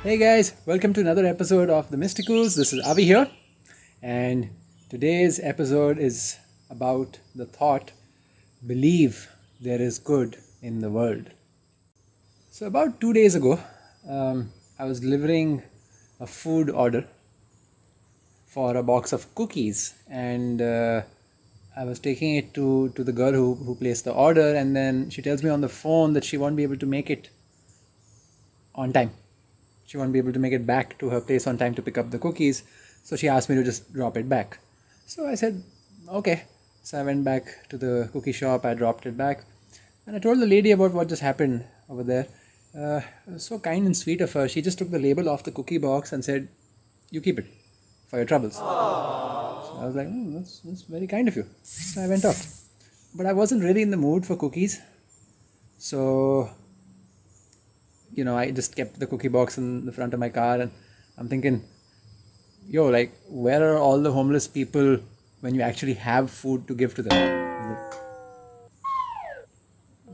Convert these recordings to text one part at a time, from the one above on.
Hey guys, welcome to another episode of the MystiCOOLS. This is Avi here, and today's episode is about the thought, believe there is good in the world. So about 2 days ago, I was delivering a food order for a box of cookies, and I was taking it to the girl who placed the order, and then she tells me on the phone that she won't be able to make it on time. She won't be able to make it back to her place on time to pick up the cookies. So she asked me to just drop it back. So I said, okay. So I went back to the cookie shop, I dropped it back. And I told the lady about what just happened over there. It was so kind and sweet of her. She just took the label off the cookie box and said, you keep it for your troubles. Aww. So I was like, that's very kind of you. So I went off. But I wasn't really in the mood for cookies. So I just kept the cookie box in the front of my car, and I'm thinking, where are all the homeless people when you actually have food to give to them?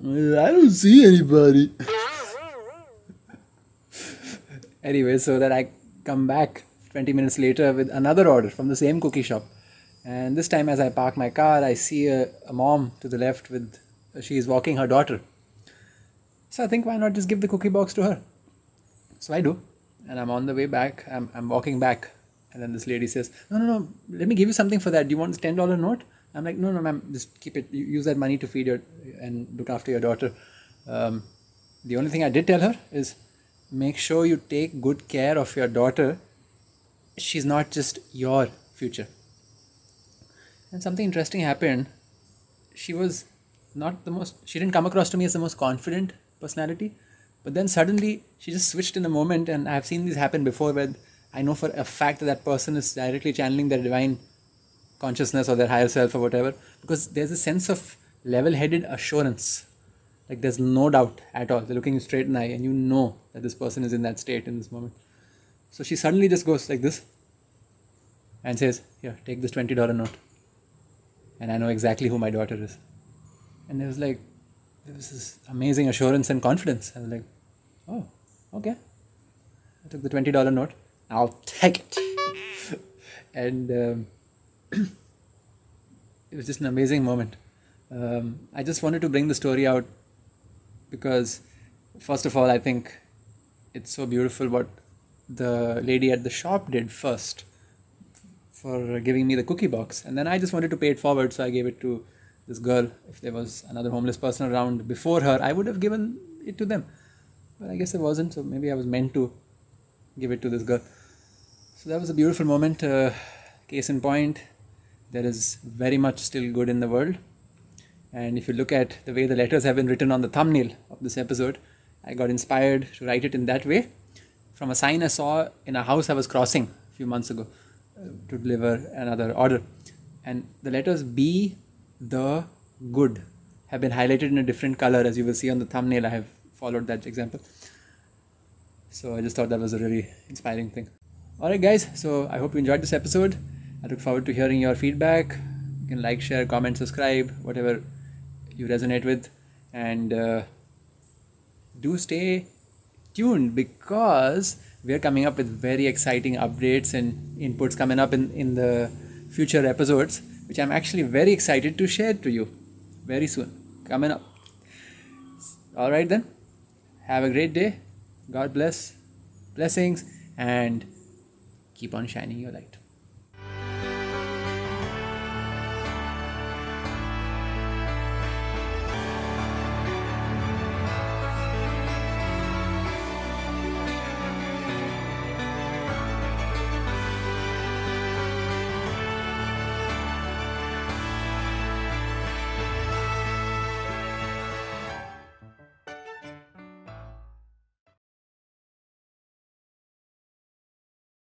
I don't see anybody. Anyway, so that I come back 20 minutes later with another order from the same cookie shop. And this time as I park my car, I see a mom to the left she is walking her daughter. So I think, why not just give the cookie box to her? So I do. And I'm on the way back. I'm walking back. And then this lady says, no, let me give you something for that. Do you want this $10 note? I'm like, no, ma'am, just keep it. Use that money to feed and look after your daughter. The only thing I did tell her is, make sure you take good care of your daughter. She's not just your future. And something interesting happened. She didn't come across to me as the most confident personality, but then suddenly she just switched in a moment, and I've seen this happen before where I know for a fact that person is directly channeling their divine consciousness or their higher self or whatever, because there's a sense of level-headed assurance. Like there's no doubt at all. They're looking you straight in the eye and you know that this person is in that state in this moment. So she suddenly just goes like this and says, here, take this $20 note. And I know exactly who my daughter is. And there was this amazing assurance and confidence. I was like, oh, okay. I took the $20 note. I'll take it. And it was just an amazing moment. I just wanted to bring the story out because, first of all, I think it's so beautiful what the lady at the shop did first for giving me the cookie box. And then I just wanted to pay it forward, so I gave it to this girl. If there was another homeless person around before her, I would have given it to them. But I guess there wasn't, so maybe I was meant to give it to this girl. So that was a beautiful moment. Case in point, there is very much still good in the world. And if you look at the way the letters have been written on the thumbnail of this episode, I got inspired to write it in that way from a sign I saw in a house I was crossing a few months ago to deliver another order. And the letters B, the good have been highlighted in a different color, as you will see on the thumbnail. I have followed that example. So I just thought that was a really inspiring thing. Alright guys, so I hope you enjoyed this episode. I look forward to hearing your feedback. You can like, share, comment, subscribe, whatever you resonate with. And do stay tuned, because we are coming up with very exciting updates and inputs coming up in the future episodes, which I'm actually very excited to share to you very soon. Coming up. Alright then. Have a great day. God bless. Blessings. And keep on shining your light.